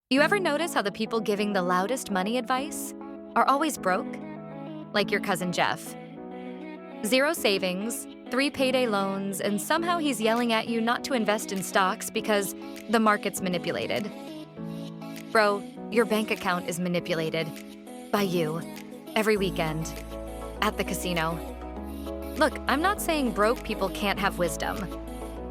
You ever notice how the people giving the loudest money advice are always broke? Like your cousin Jeff. Zero savings, 3 payday loans, and somehow he's yelling at you not to invest in stocks because the market's manipulated. Bro, your bank account is manipulated. By you. Every weekend. At the casino. Look, I'm not saying broke people can't have wisdom.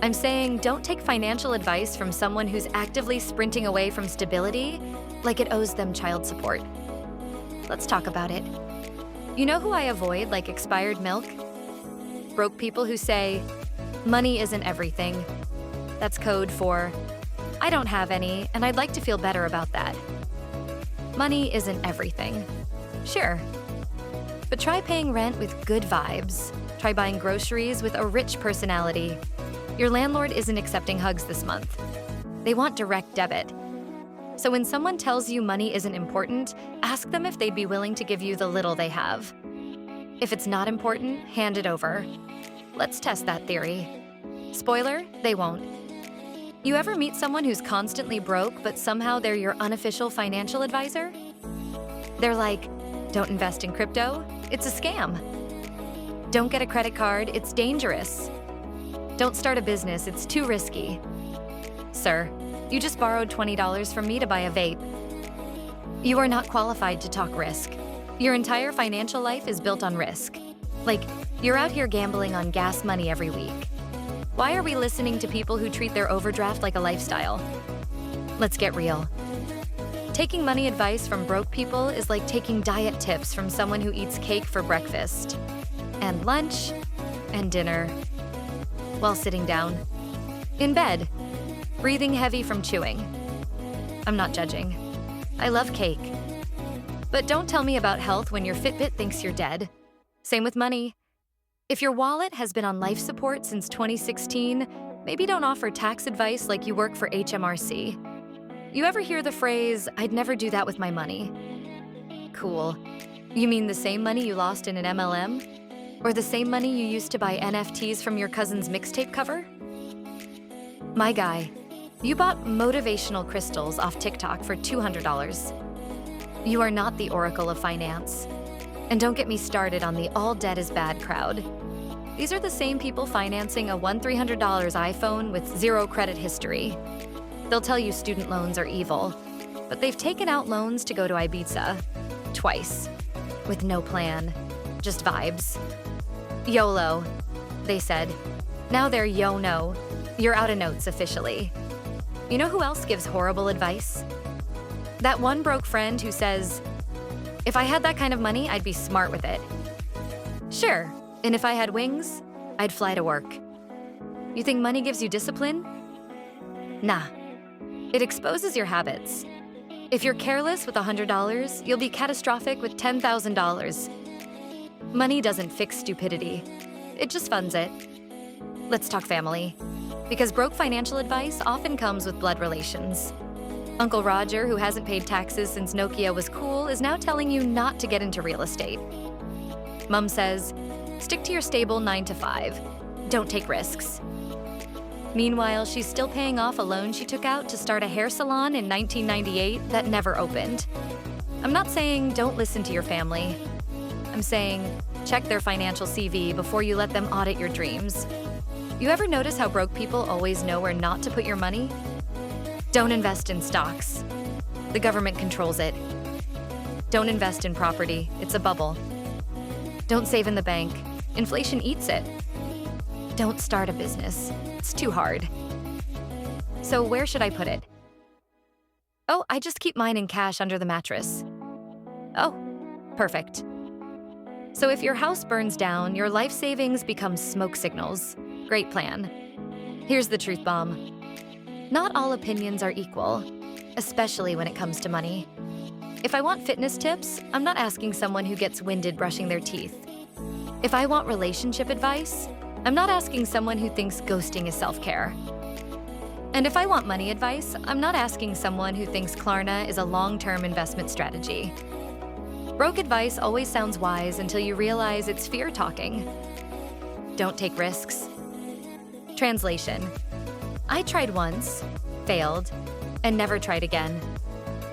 I'm saying don't take financial advice from someone who's actively sprinting away from stability like it owes them child support. Let's talk about it. You know who I avoid like expired milk? Broke people who say, money isn't everything. That's code for, I don't have any, and I'd like to feel better about that. Money isn't everything. Sure. But try paying rent with good vibes. Try buying groceries with a rich personality. Your landlord isn't accepting hugs this month. They want direct debit. So when someone tells you money isn't important, ask them if they'd be willing to give you the little they have. If it's not important, hand it over. Let's test that theory. Spoiler, they won't. You ever meet someone who's constantly broke, but somehow they're your unofficial financial advisor? They're like, don't invest in crypto, it's a scam. Don't get a credit card, it's dangerous. Don't start a business, it's too risky. Sir, you just borrowed $20 from me to buy a vape. You are not qualified to talk risk. Your entire financial life is built on risk. Like, you're out here gambling on gas money every week. Why are we listening to people who treat their overdraft like a lifestyle? Let's get real. Taking money advice from broke people is like taking diet tips from someone who eats cake for breakfast, and lunch, and dinner, while sitting down, in bed, breathing heavy from chewing. I'm not judging. I love cake. But don't tell me about health when your Fitbit thinks you're dead. Same with money. If your wallet has been on life support since 2016, maybe don't offer tax advice like you work for HMRC. You ever hear the phrase, I'd never do that with my money? Cool. You mean the same money you lost in an MLM? Or the same money you used to buy NFTs from your cousin's mixtape cover? My guy, you bought motivational crystals off TikTok for $200. You are not the oracle of finance. And don't get me started on the all debt is bad crowd. These are the same people financing a $1,300 iPhone with zero credit history. They'll tell you student loans are evil, but they've taken out loans to go to Ibiza. Twice. With no plan. Just vibes. YOLO, they said. Now they're yo-no. You're out of notes officially. You know who else gives horrible advice? That one broke friend who says, if I had that kind of money, I'd be smart with it. Sure, and if I had wings, I'd fly to work. You think money gives you discipline? Nah. It exposes your habits. If you're careless with $100, you'll be catastrophic with $10,000. Money doesn't fix stupidity. It just funds it. Let's talk family. Because broke financial advice often comes with blood relations. Uncle Roger, who hasn't paid taxes since Nokia was cool, is now telling you not to get into real estate. Mom says, stick to your stable 9 to 5. Don't take risks. Meanwhile, she's still paying off a loan she took out to start a hair salon in 1998 that never opened. I'm not saying don't listen to your family. I'm saying check their financial CV before you let them audit your dreams. You ever notice how broke people always know where not to put your money? Don't invest in stocks. The government controls it. Don't invest in property. It's a bubble. Don't save in the bank. Inflation eats it. Don't start a business. It's too hard. So where should I put it? Oh, I just keep mine in cash under the mattress. Oh, perfect. So if your house burns down, your life savings become smoke signals. Great plan. Here's the truth bomb. Not all opinions are equal, especially when it comes to money. If I want fitness tips, I'm not asking someone who gets winded brushing their teeth. If I want relationship advice, I'm not asking someone who thinks ghosting is self-care. And if I want money advice, I'm not asking someone who thinks Klarna is a long-term investment strategy. Broke advice always sounds wise until you realize it's fear talking. Don't take risks. Translation. I tried once, failed, and never tried again.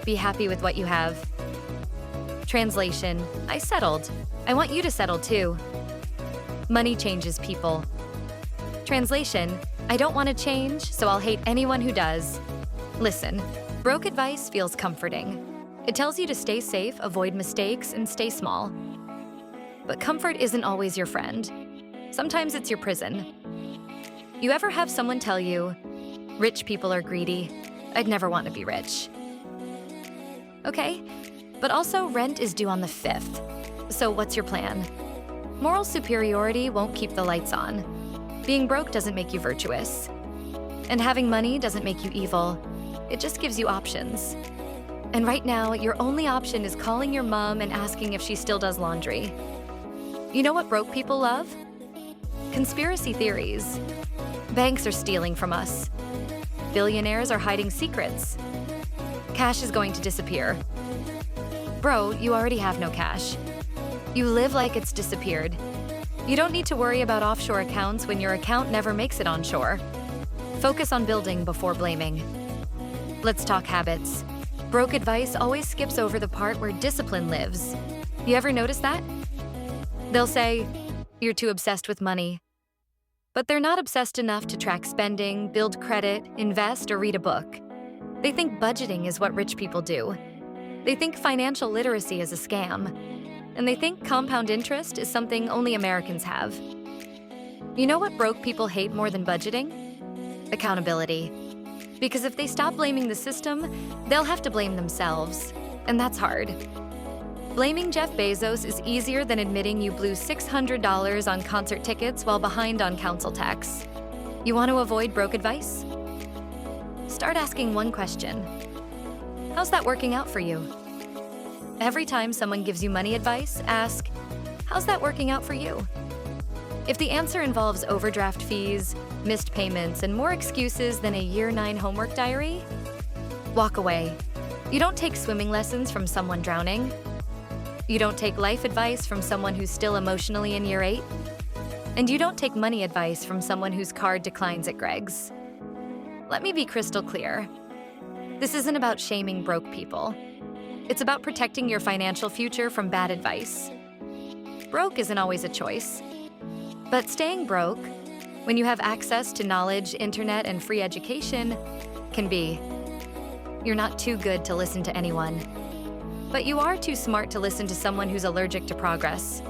Be happy with what you have. Translation, I settled. I want you to settle too. Money changes people. Translation, I don't want to change, so I'll hate anyone who does. Listen, broke advice feels comforting. It tells you to stay safe, avoid mistakes, and stay small. But comfort isn't always your friend. Sometimes it's your prison. You ever have someone tell you, rich people are greedy? I'd never want to be rich. Okay, but also rent is due on the 5th. So what's your plan? Moral superiority won't keep the lights on. Being broke doesn't make you virtuous. And having money doesn't make you evil. It just gives you options. And right now, your only option is calling your mom and asking if she still does laundry. You know what broke people love? Conspiracy theories. Banks are stealing from us. Billionaires are hiding secrets. Cash is going to disappear. Bro, you already have no cash. You live like it's disappeared. You don't need to worry about offshore accounts when your account never makes it onshore. Focus on building before blaming. Let's talk habits. Broke advice always skips over the part where discipline lives. You ever notice that? They'll say, you're too obsessed with money. But they're not obsessed enough to track spending, build credit, invest, or read a book. They think budgeting is what rich people do. They think financial literacy is a scam. And they think compound interest is something only Americans have. You know what broke people hate more than budgeting? Accountability. Because if they stop blaming the system, they'll have to blame themselves. And that's hard. Blaming Jeff Bezos is easier than admitting you blew $600 on concert tickets while behind on council tax. You want to avoid broke advice? Start asking one question. How's that working out for you? Every time someone gives you money advice, ask, how's that working out for you? If the answer involves overdraft fees, missed payments, and more excuses than a Year 9 homework diary, walk away. You don't take swimming lessons from someone drowning. You don't take life advice from someone who's still emotionally in Year 8. And you don't take money advice from someone whose card declines at Greg's. Let me be crystal clear. This isn't about shaming broke people. It's about protecting your financial future from bad advice. Broke isn't always a choice. But staying broke, when you have access to knowledge, internet, and free education, can be. You're not too good to listen to anyone. But you are too smart to listen to someone who's allergic to progress.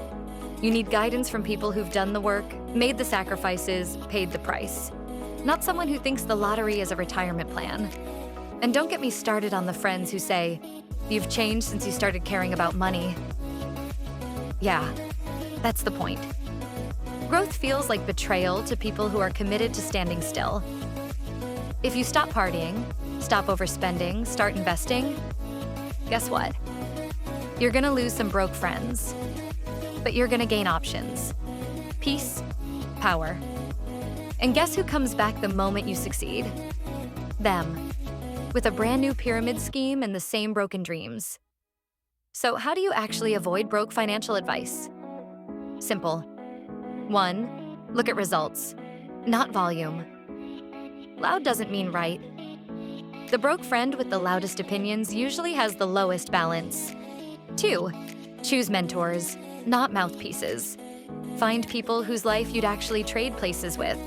You need guidance from people who've done the work, made the sacrifices, paid the price. Not someone who thinks the lottery is a retirement plan. And don't get me started on the friends who say, you've changed since you started caring about money. Yeah, that's the point. Growth feels like betrayal to people who are committed to standing still. If you stop partying, stop overspending, start investing, guess what? You're gonna lose some broke friends, but you're gonna gain options. Peace, power. And guess who comes back the moment you succeed? Them, with a brand new pyramid scheme and the same broken dreams. So how do you actually avoid broke financial advice? Simple. 1, look at results, not volume. Loud doesn't mean right. The broke friend with the loudest opinions usually has the lowest balance. 2, choose mentors, not mouthpieces. Find people whose life you'd actually trade places with,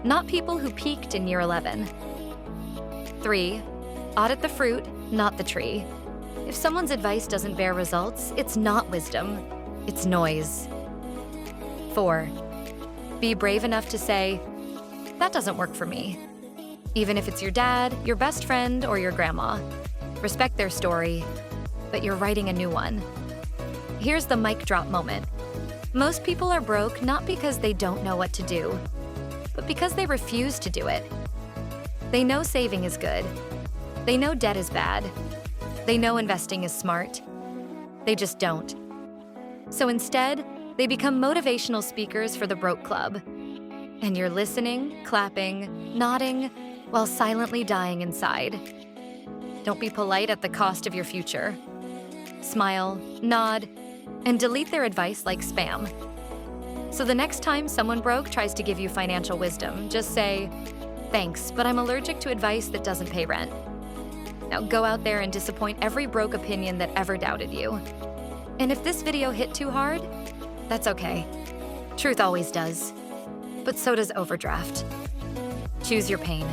not people who peaked in Year 11. 3, audit the fruit, not the tree. If someone's advice doesn't bear results, it's not wisdom, it's noise. 4, be brave enough to say, that doesn't work for me. Even if it's your dad, your best friend, or your grandma. Respect their story, but you're writing a new one. Here's the mic drop moment. Most people are broke not because they don't know what to do, but because they refuse to do it. They know saving is good. They know debt is bad. They know investing is smart. They just don't. So instead, they become motivational speakers for the broke club. And you're listening, clapping, nodding, while silently dying inside. Don't be polite at the cost of your future. Smile, nod, and delete their advice like spam. So the next time someone broke tries to give you financial wisdom, just say, thanks, but I'm allergic to advice that doesn't pay rent. Now go out there and disappoint every broke opinion that ever doubted you. And if this video hit too hard, that's okay. Truth always does. But so does Overdraft. Choose your pain.